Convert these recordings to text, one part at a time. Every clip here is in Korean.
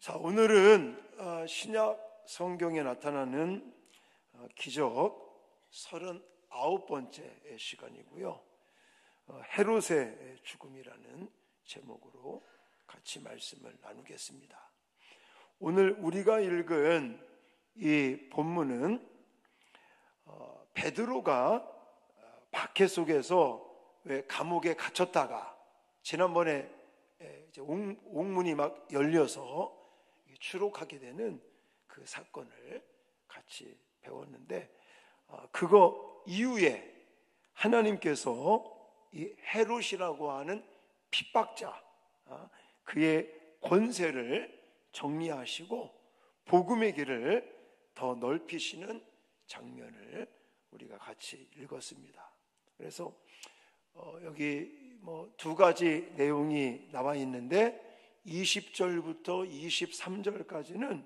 자, 오늘은 신약 성경에 나타나는 기적 39번째 시간이고요. 헤롯의 죽음이라는 제목으로 같이 말씀을 나누겠습니다. 오늘 우리가 읽은 이 본문은 베드로가 박해 속에서 왜 감옥에 갇혔다가 지난번에 이제 옥문이 막 열려서 추록하게 되는 그 사건을 같이 배웠는데, 그거 이후에 하나님께서 이 헤롯이라고 하는 핍박자, 그의 권세를 정리하시고 복음의 길을 더 넓히시는 장면을 우리가 같이 읽었습니다. 그래서 여기 두 가지 내용이 나와 있는데 20절부터 23절까지는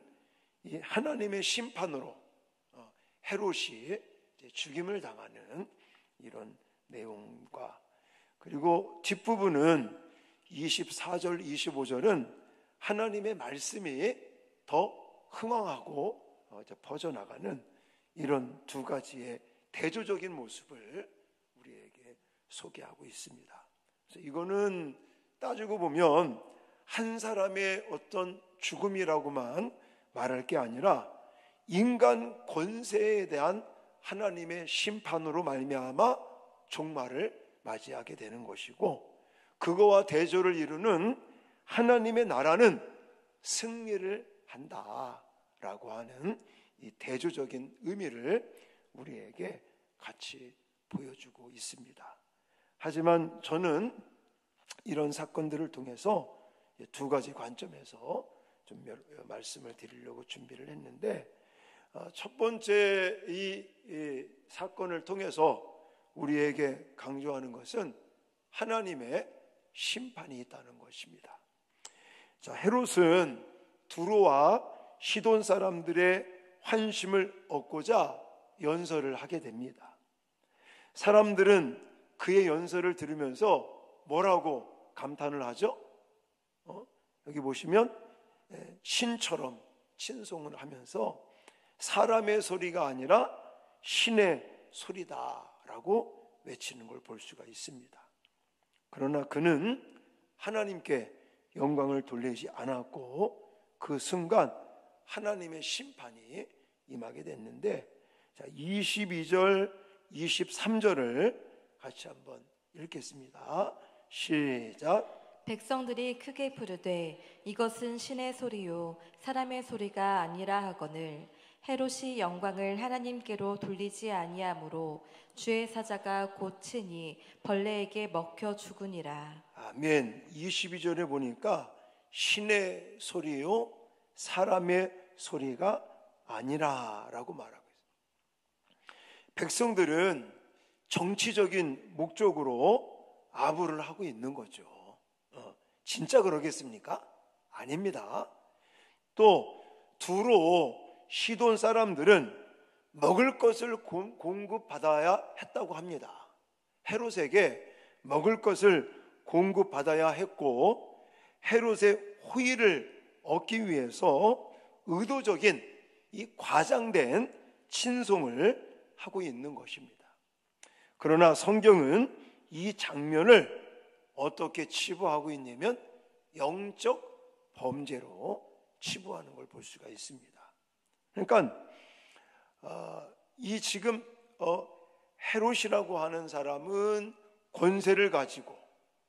이 하나님의 심판으로 헤롯이 죽임을 당하는 이런 내용과, 그리고 뒷부분은 24절, 25절은 하나님의 말씀이 더 흥왕하고 퍼져나가는 이런 두 가지의 대조적인 모습을 우리에게 소개하고 있습니다. 그래서 이거는 따지고 보면 한 사람의 어떤 죽음이라고만 말할 게 아니라 인간 권세에 대한 하나님의 심판으로 말미암아 종말을 맞이하게 되는 것이고, 그거와 대조를 이루는 하나님의 나라는 승리를 한다라고 하는 이 대조적인 의미를 우리에게 같이 보여주고 있습니다. 하지만 저는 이런 사건들을 통해서 두 가지 관점에서 좀 말씀을 드리려고 준비를 했는데, 첫 번째 이 사건을 통해서 우리에게 강조하는 것은 하나님의 심판이 있다는 것입니다. 자, 헤롯은 두로와 시돈 사람들의 환심을 얻고자 연설을 하게 됩니다. 사람들은 그의 연설을 들으면서 뭐라고 감탄을 하죠? 여기 보시면 신처럼 친송을 하면서 사람의 소리가 아니라 신의 소리다라고 외치는 걸 볼 수가 있습니다. 그러나 그는 하나님께 영광을 돌리지 않았고 그 순간 하나님의 심판이 임하게 됐는데, 자, 22절, 23절을 같이 한번 읽겠습니다. 시작. 백성들이 크게 부르되 이것은 신의 소리요 사람의 소리가 아니라 하거늘 헤롯이 영광을 하나님께로 돌리지 아니하므로 주의 사자가 곧 친히 벌레에게 먹혀 죽으니라. 아멘. 22절에 보니까 신의 소리요 사람의 소리가 아니라라고 말하고 있습니다. 백성들은 정치적인 목적으로 아부를 하고 있는 거죠. 진짜 그러겠습니까? 아닙니다. 또 두로 시돈 사람들은 먹을 것을 공급받아야 했다고 합니다. 헤롯에게 먹을 것을 공급받아야 했고, 헤롯의 호의를 얻기 위해서 의도적인 이 과장된 친송을 하고 있는 것입니다. 그러나 성경은 이 장면을 어떻게 치부하고 있냐면 영적 범죄로 치부하는 걸 볼 수가 있습니다. 그러니까 이 지금 헤롯이라고 하는 사람은 권세를 가지고,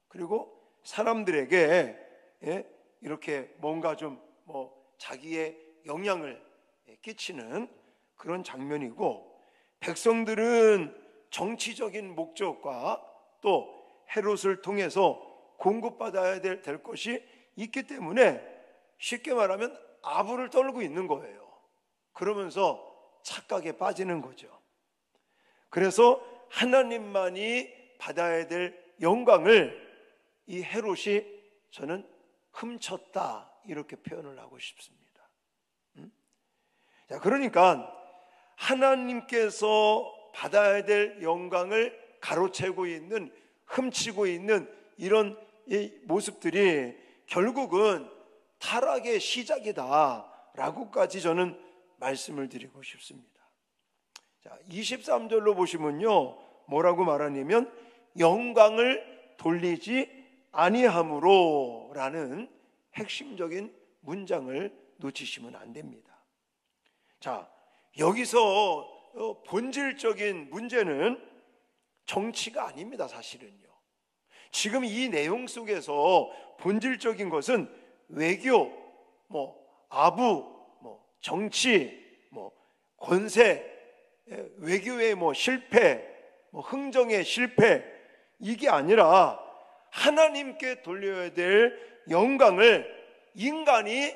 그리고 사람들에게 이렇게 뭔가 좀 자기의 영향을 끼치는 그런 장면이고, 백성들은 정치적인 목적과 또 헤롯을 통해서 공급받아야 될 것이 있기 때문에 쉽게 말하면 아부를 떨고 있는 거예요. 그러면서 착각에 빠지는 거죠. 그래서 하나님만이 받아야 될 영광을 이 헤롯이 저는 훔쳤다 이렇게 표현을 하고 싶습니다. 자, 그러니까 하나님께서 받아야 될 영광을 가로채고 있는, 훔치고 있는 이런 이 모습들이 결국은 타락의 시작이다라고까지 저는 말씀을 드리고 싶습니다. 자, 23절로 보시면요, 뭐라고 말하냐면 영광을 돌리지 아니함으로 라는 핵심적인 문장을 놓치시면 안 됩니다. 자, 여기서 본질적인 문제는 정치가 아닙니다. 사실은요, 지금 이 내용 속에서 본질적인 것은 외교, 아부, 정치, 권세, 외교의 실패, 흥정의 실패, 이게 아니라 하나님께 돌려야 될 영광을 인간이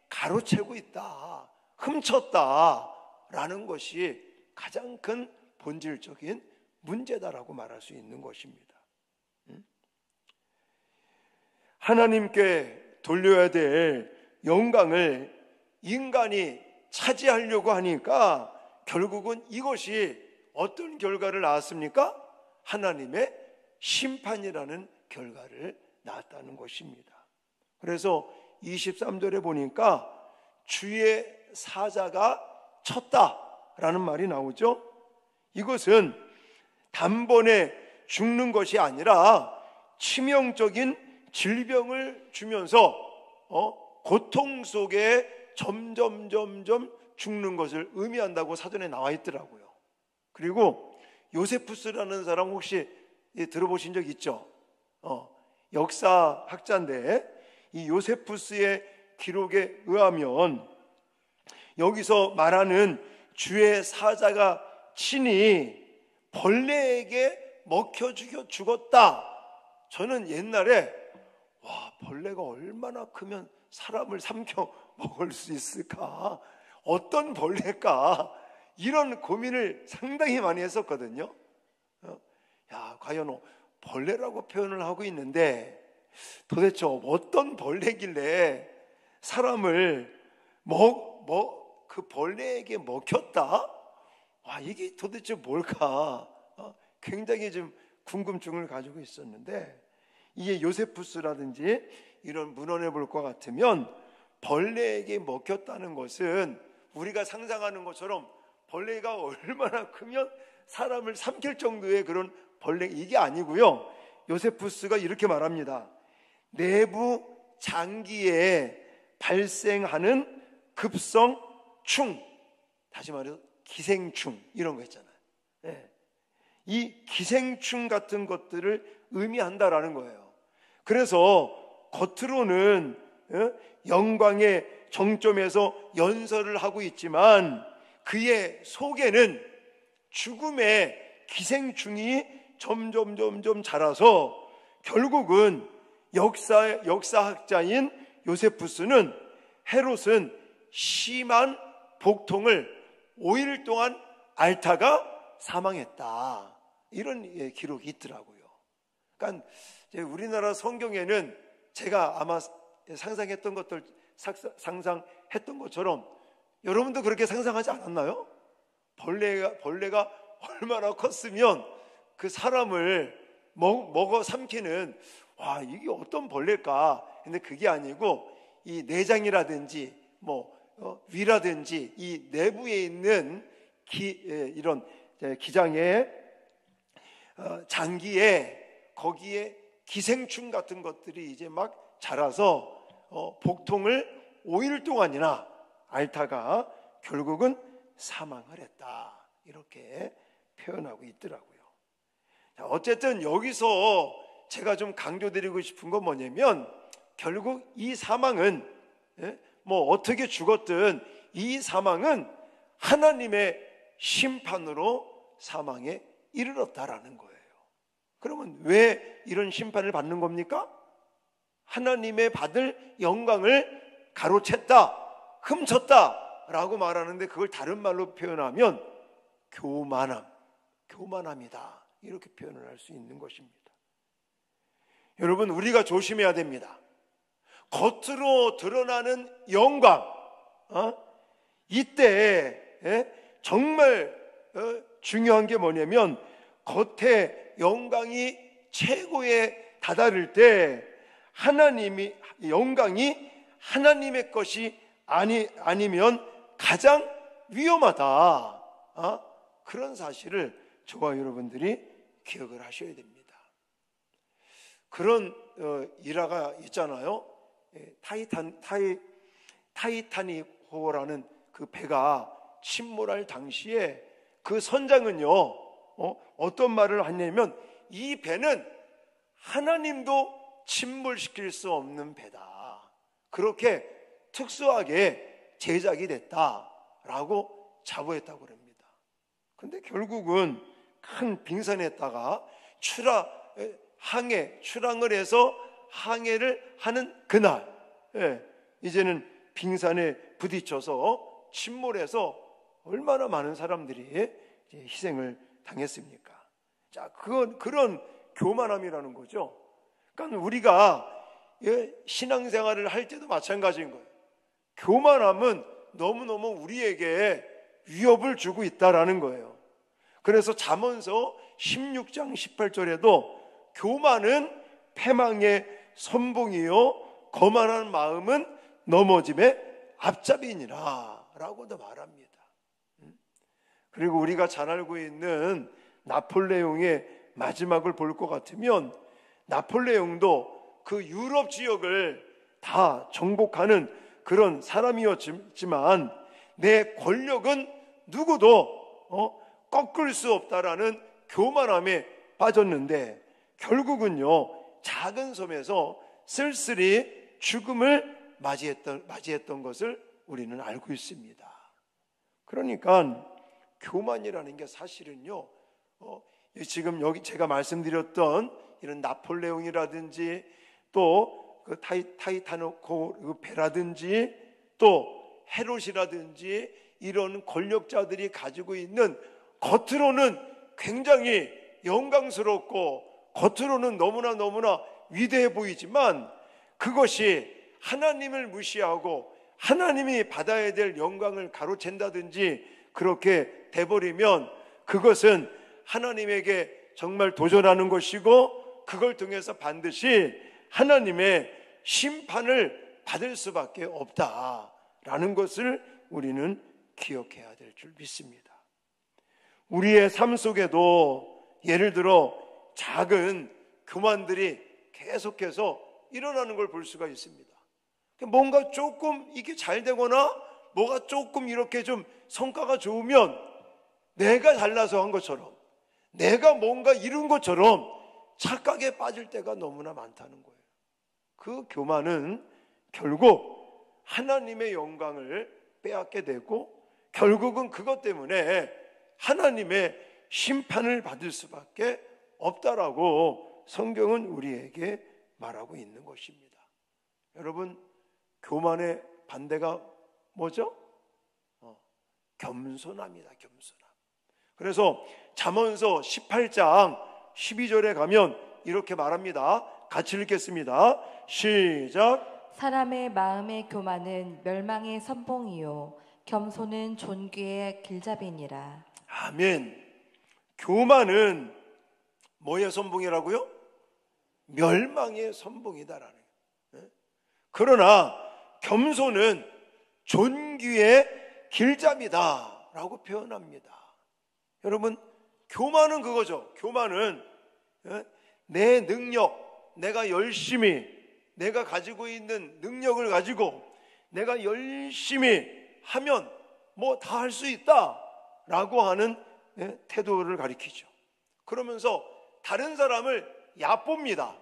가로채고 있다, 훔쳤다라는 것이 가장 큰 본질적인 문제다라고 말할 수 있는 것입니다. 하나님께 돌려야 될 영광을 인간이 차지하려고 하니까 결국은 이것이 어떤 결과를 낳았습니까? 하나님의 심판이라는 결과를 낳았다는 것입니다. 그래서 23절에 보니까 주의 사자가 쳤다라는 말이 나오죠. 이것은 단번에 죽는 것이 아니라 치명적인 질병을 주면서 고통 속에 점점 죽는 것을 의미한다고 사전에 나와 있더라고요. 그리고 요세푸스라는 사람 혹시 들어보신 적 있죠? 역사학자인데 이 요세푸스의 기록에 의하면 여기서 말하는 주의 사자가 친히 벌레에게 먹혀 죽었다. 저는 옛날에 벌레가 얼마나 크면 사람을 삼켜 먹을 수 있을까? 어떤 벌레일까? 이런 고민을 상당히 많이 했었거든요. 과연 벌레라고 표현을 하고 있는데 도대체 어떤 벌레길래 사람을 그 벌레에게 먹혔다? 이게 도대체 뭘까? 굉장히 좀 궁금증을 가지고 있었는데, 이게 요세푸스라든지 이런 문헌에 볼 것 같으면 벌레에게 먹혔다는 것은 우리가 상상하는 것처럼 벌레가 얼마나 크면 사람을 삼킬 정도의 그런 벌레, 이게 아니고요. 요세푸스가 이렇게 말합니다. 내부 장기에 발생하는 급성충, 다시 말해서 기생충, 이런 거 있잖아요. 이 기생충 같은 것들을 의미한다라는 거예요. 그래서 겉으로는 영광의 정점에서 연설을 하고 있지만 그의 속에는 죽음의 기생충이 점점 자라서 결국은 역사학자인 요세푸스는 헤롯은 심한 복통을 5일 동안 앓다가 사망했다, 이런 기록이 있더라고요. 그러니까 우리나라 성경에는 제가 아마 상상했던 것처럼 여러분도 그렇게 상상하지 않았나요? 벌레가 얼마나 컸으면 그 사람을 먹어 삼키는, 이게 어떤 벌레일까? 근데 그게 아니고 이 내장이라든지 위라든지 이 내부에 있는 이런 기장의 장기에 거기에 기생충 같은 것들이 이제 막 자라서 복통을 5일 동안이나 앓다가 결국은 사망을 했다, 이렇게 표현하고 있더라고요. 자, 어쨌든 여기서 제가 좀 강조드리고 싶은 건 뭐냐면 결국 이 사망은 어떻게 죽었든 이 사망은 하나님의 심판으로 사망에 이르렀다라는 거예요. 그러면 왜 이런 심판을 받는 겁니까? 하나님의 받을 영광을 가로챘다, 훔쳤다 라고 말하는데 그걸 다른 말로 표현하면 교만함이다, 이렇게 표현을 할 수 있는 것입니다. 여러분, 우리가 조심해야 됩니다. 겉으로 드러나는 영광, 이때 정말 중요한 게 뭐냐면 겉에 영광이 최고에 다다를 때 영광이 하나님의 것이 아니면 가장 위험하다. 그런 사실을 저와 여러분들이 기억을 하셔야 됩니다. 그런 일화가 있잖아요. 타이타닉호라는 그 배가 침몰할 당시에 그 선장은요, 어떤 말을 하냐면, 이 배는 하나님도 침몰시킬 수 없는 배다. 그렇게 특수하게 제작이 됐다라고 자부했다고 합니다. 근데 결국은 큰 빙산에다가 출항을 해서 항해를 하는 그날, 이제는 빙산에 부딪혀서 침몰해서 얼마나 많은 사람들이 희생을 당했습니까? 자, 그런 교만함이라는 거죠. 그러니까 우리가 신앙생활을 할 때도 마찬가지인 거예요. 교만함은 너무너무 우리에게 위협을 주고 있다라는 거예요. 그래서 잠언서 16장 18절에도 교만은 패망의 선봉이요 거만한 마음은 넘어짐의 앞잡이니라 라고도 말합니다. 그리고 우리가 잘 알고 있는 나폴레옹의 마지막을 볼 것 같으면, 나폴레옹도 그 유럽 지역을 다 정복하는 그런 사람이었지만 내 권력은 누구도 꺾을 수 없다라는 교만함에 빠졌는데, 결국은요 작은 섬에서 쓸쓸히 죽음을 맞이했던 것을 우리는 알고 있습니다. 그러니까 교만이라는 게 사실은요, 지금 여기 제가 말씀드렸던 이런 나폴레옹이라든지 또 그 타이타닉 배라든지 또 헤롯이라든지 이런 권력자들이 가지고 있는, 겉으로는 굉장히 영광스럽고 겉으로는 너무나 위대해 보이지만, 그것이 하나님을 무시하고 하나님이 받아야 될 영광을 가로챈다든지 그렇게 돼버리면 그것은 하나님에게 정말 도전하는 것이고, 그걸 통해서 반드시 하나님의 심판을 받을 수밖에 없다라는 것을 우리는 기억해야 될 줄 믿습니다. 우리의 삶 속에도 예를 들어 작은 교만들이 계속해서 일어나는 걸 볼 수가 있습니다. 뭔가 조금 이게 잘 되거나 뭐가 조금 이렇게 좀 성과가 좋으면 내가 잘나서 한 것처럼, 내가 뭔가 이룬 것처럼 착각에 빠질 때가 너무나 많다는 거예요. 그 교만은 결국 하나님의 영광을 빼앗게 되고, 결국은 그것 때문에 하나님의 심판을 받을 수밖에 없다라고 성경은 우리에게 말하고 있는 것입니다. 여러분, 교만의 반대가 뭐죠? 겸손함이다. 겸손함. 그래서 잠언서 18장 12절에 가면 이렇게 말합니다. 같이 읽겠습니다. 시작. 사람의 마음의 교만은 멸망의 선봉이요 겸손은 존귀의 길잡이니라. 아멘. 교만은 뭐의 선봉이라고요? 멸망의 선봉이다라는 거예요. 그러나 겸손은 존귀의 길잡이다라고 표현합니다. 여러분, 교만은 그거죠. 교만은 내 능력, 내가 열심히 내가 가지고 있는 능력을 가지고 내가 열심히 하면 뭐 다 할 수 있다라고 하는 태도를 가리키죠. 그러면서 다른 사람을 얕봅니다.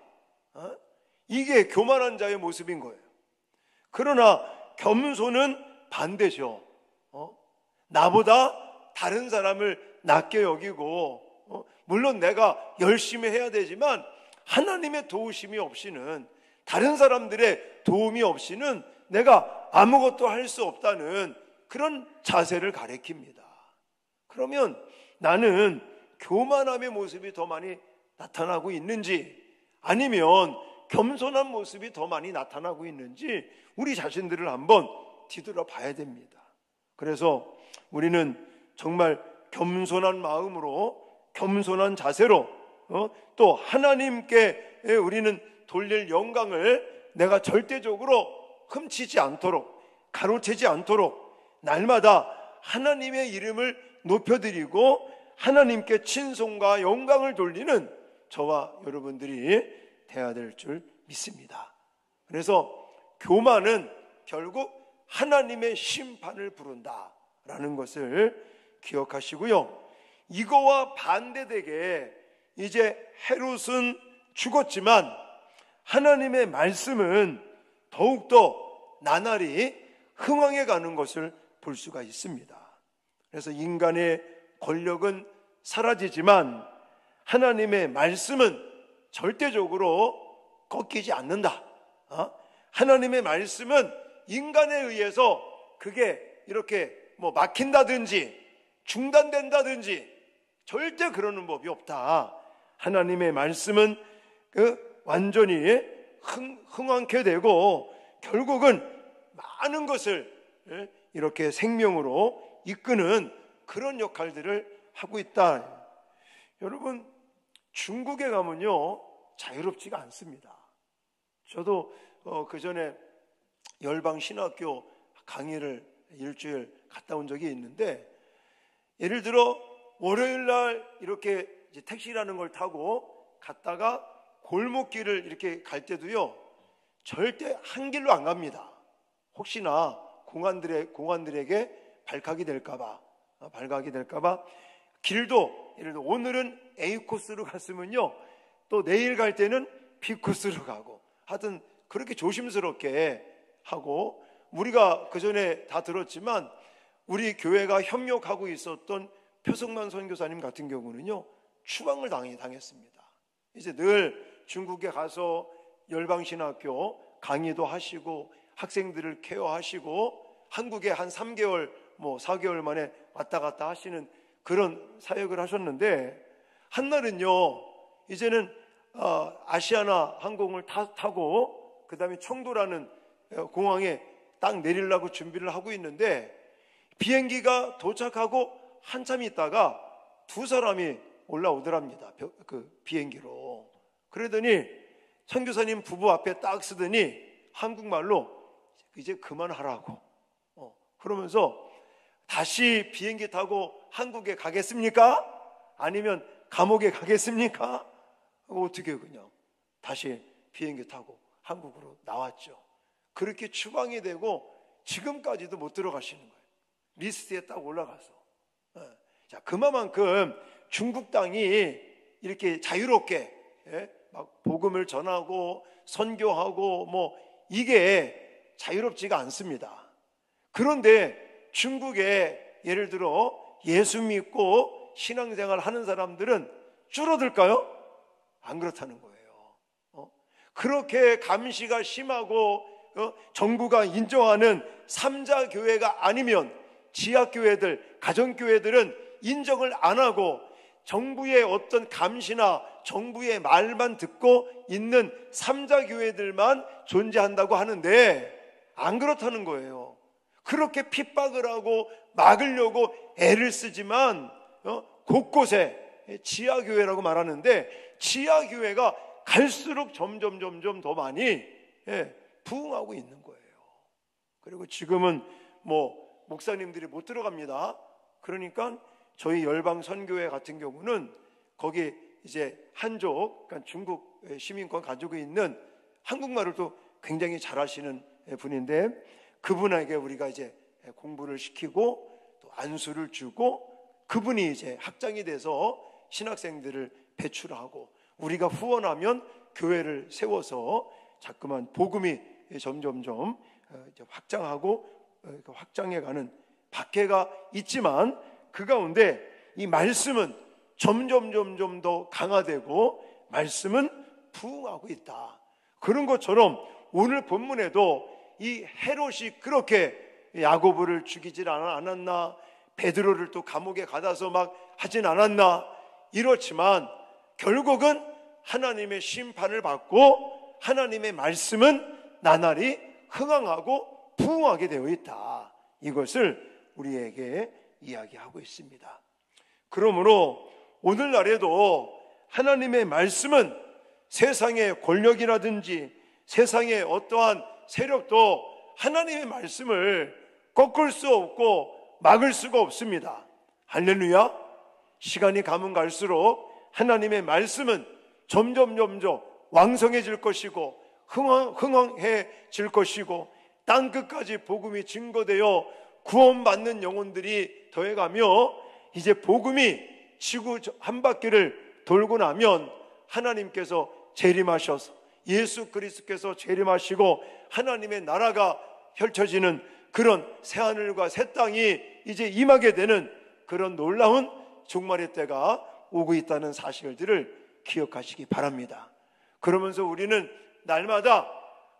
이게 교만한 자의 모습인 거예요. 그러나 겸손은 반대죠. 나보다 다른 사람을 낮게 여기고, 물론 내가 열심히 해야 되지만 하나님의 도우심이 없이는, 다른 사람들의 도움이 없이는 내가 아무것도 할 수 없다는 그런 자세를 가리킵니다. 그러면 나는 교만함의 모습이 더 많이 나타나고 있는지, 아니면 겸손한 모습이 더 많이 나타나고 있는지 우리 자신들을 한번 뒤돌아 봐야 됩니다. 그래서 우리는 정말 겸손한 마음으로, 겸손한 자세로, 또 하나님께 우리는 돌릴 영광을 내가 절대적으로 흠치지 않도록, 가로채지 않도록 날마다 하나님의 이름을 높여드리고 하나님께 친송과 영광을 돌리는 저와 여러분들이 되어야 될 줄 믿습니다. 그래서 교만은 결국 하나님의 심판을 부른다라는 것을 기억하시고요. 이거와 반대되게 이제 헤롯은 죽었지만 하나님의 말씀은 더욱더 나날이 흥왕해 가는 것을 볼 수가 있습니다. 그래서 인간의 권력은 사라지지만 하나님의 말씀은 절대적으로 꺾이지 않는다. 하나님의 말씀은 인간에 의해서 그게 이렇게 막힌다든지 중단된다든지 절대 그러는 법이 없다. 하나님의 말씀은 완전히 흥왕케 되고 결국은 많은 것을 이렇게 생명으로 이끄는 그런 역할들을 하고 있다. 여러분, 중국에 가면요 자유롭지가 않습니다. 저도 그 전에 열방신학교 강의를 일주일 갔다 온 적이 있는데, 예를 들어 월요일 날 이렇게 이제 택시라는 걸 타고 갔다가 골목길을 이렇게 갈 때도요 절대 한 길로 안 갑니다. 혹시나 공안들에게 발각이 될까봐 길도 예를 들어 오늘은 A 코스로 갔으면요 또 내일 갈 때는 B 코스로 가고, 하여튼 그렇게 조심스럽게 하고, 우리가 그 전에 다 들었지만 우리 교회가 협력하고 있었던 표석만 선교사님 같은 경우는요 추방을 당했습니다. 이제 늘 중국에 가서 열방신학교 강의도 하시고 학생들을 케어하시고 한국에 한 3개월 4개월 만에 왔다 갔다 하시는 그런 사역을 하셨는데, 한날은요 이제는 아시아나 항공을 타고 그 다음에 청도라는 공항에 딱 내리려고 준비를 하고 있는데, 비행기가 도착하고 한참 있다가 두 사람이 올라오더랍니다. 그 비행기로. 그러더니 선교사님 부부 앞에 딱 쓰더니 한국말로 이제 그만하라고 그러면서, 다시 비행기 타고 한국에 가겠습니까? 아니면 감옥에 가겠습니까? 어떻게 그냥 다시 비행기 타고 한국으로 나왔죠. 그렇게 추방이 되고 지금까지도 못 들어가시는 거예요. 리스트에 딱 올라가서. 자, 그만큼 중국 땅이 이렇게 자유롭게 막 복음을 전하고 선교하고 이게 자유롭지가 않습니다. 그런데 중국에 예를 들어 예수 믿고 신앙생활 하는 사람들은 줄어들까요? 안 그렇다는 거예요. 그렇게 감시가 심하고 정부가 인정하는 3자 교회가 아니면 지하교회들, 가정교회들은 인정을 안 하고 정부의 어떤 감시나 정부의 말만 듣고 있는 3자 교회들만 존재한다고 하는데 안 그렇다는 거예요. 그렇게 핍박을 하고 막으려고 애를 쓰지만 곳곳에 지하교회라고 말하는데, 지하교회가 갈수록 점점 더 많이 부흥하고 있는 거예요. 그리고 지금은 목사님들이 못 들어갑니다. 그러니까 저희 열방선교회 같은 경우는 거기 이제 한족, 그러니까 중국 시민권 가지고 있는 한국말을 또 굉장히 잘하시는 분인데, 그분에게 우리가 이제 공부를 시키고 또 안수를 주고, 그분이 이제 학장이 돼서 신학생들을 배출하고, 우리가 후원하면 교회를 세워서 자꾸만 복음이 점점 확장하고 확장해가는 박해가 있지만, 그 가운데 이 말씀은 점점 더 강화되고 말씀은 부흥하고 있다. 그런 것처럼 오늘 본문에도 이 헤롯이 그렇게 야고보를 죽이질 않았나, 베드로를 또 감옥에 가둬서 막 하진 않았나, 이렇지만 결국은 하나님의 심판을 받고 하나님의 말씀은 나날이 흥왕하고 부흥하게 되어 있다. 이것을 우리에게 이야기하고 있습니다. 그러므로 오늘날에도 하나님의 말씀은 세상의 권력이라든지 세상의 어떠한 세력도 하나님의 말씀을 꺾을 수 없고 막을 수가 없습니다. 할렐루야. 시간이 가면 갈수록 하나님의 말씀은 점점 왕성해질 것이고 흥황해질 것이고 땅끝까지 복음이 증거되어 구원받는 영혼들이 더해가며 이제 복음이 지구 한 바퀴를 돌고 나면 하나님께서 재림하셔서 예수 그리스도께서 재림하시고 하나님의 나라가 펼쳐지는 그런 새하늘과 새 땅이 이제 임하게 되는 그런 놀라운 종말의 때가 오고 있다는 사실들을 기억하시기 바랍니다. 그러면서 우리는 날마다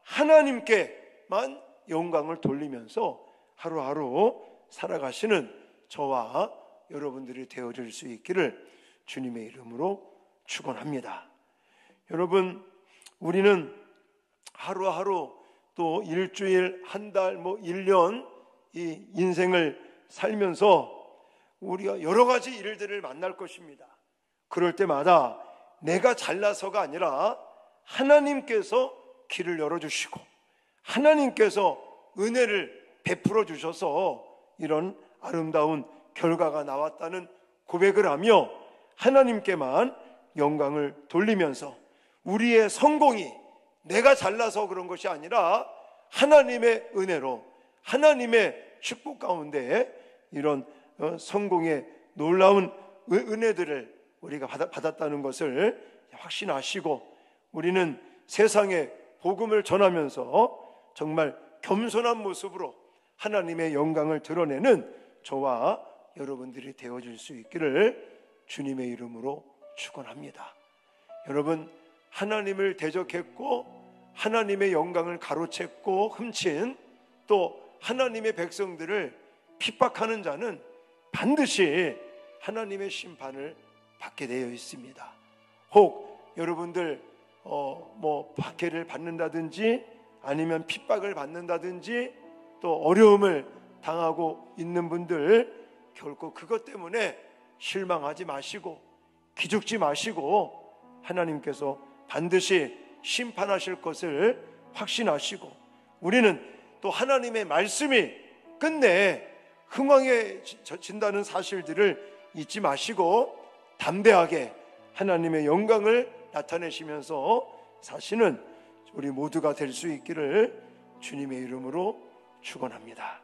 하나님께만 영광을 돌리면서 하루하루 살아가시는 저와 여러분들이 되어질 수 있기를 주님의 이름으로 축원합니다. 여러분, 우리는 하루하루 또 일주일, 한 달, 1년 이 인생을 살면서 우리가 여러 가지 일들을 만날 것입니다. 그럴 때마다 내가 잘나서가 아니라 하나님께서 길을 열어주시고 하나님께서 은혜를 베풀어 주셔서 이런 아름다운 결과가 나왔다는 고백을 하며 하나님께만 영광을 돌리면서 우리의 성공이 내가 잘나서 그런 것이 아니라 하나님의 은혜로 하나님의 축복 가운데 이런 성공의 놀라운 은혜들을 우리가 받았다는 것을 확신하시고 우리는 세상에 복음을 전하면서 정말 겸손한 모습으로 하나님의 영광을 드러내는 저와 여러분들이 되어줄 수 있기를 주님의 이름으로 축원합니다. 여러분, 하나님을 대적했고 하나님의 영광을 가로챘고 훔친 또 하나님의 백성들을 핍박하는 자는 반드시 하나님의 심판을 받게 되어 있습니다. 혹 여러분들 박해를 받는다든지 아니면 핍박을 받는다든지 또 어려움을 당하고 있는 분들 결코 그것 때문에 실망하지 마시고 기죽지 마시고 하나님께서 반드시 심판하실 것을 확신하시고 우리는 또 하나님의 말씀이 끝내 흥왕해진다는 사실들을 잊지 마시고 담대하게 하나님의 영광을 나타내시면서 사시는 우리 모두가 될 수 있기를 주님의 이름으로 축원합니다.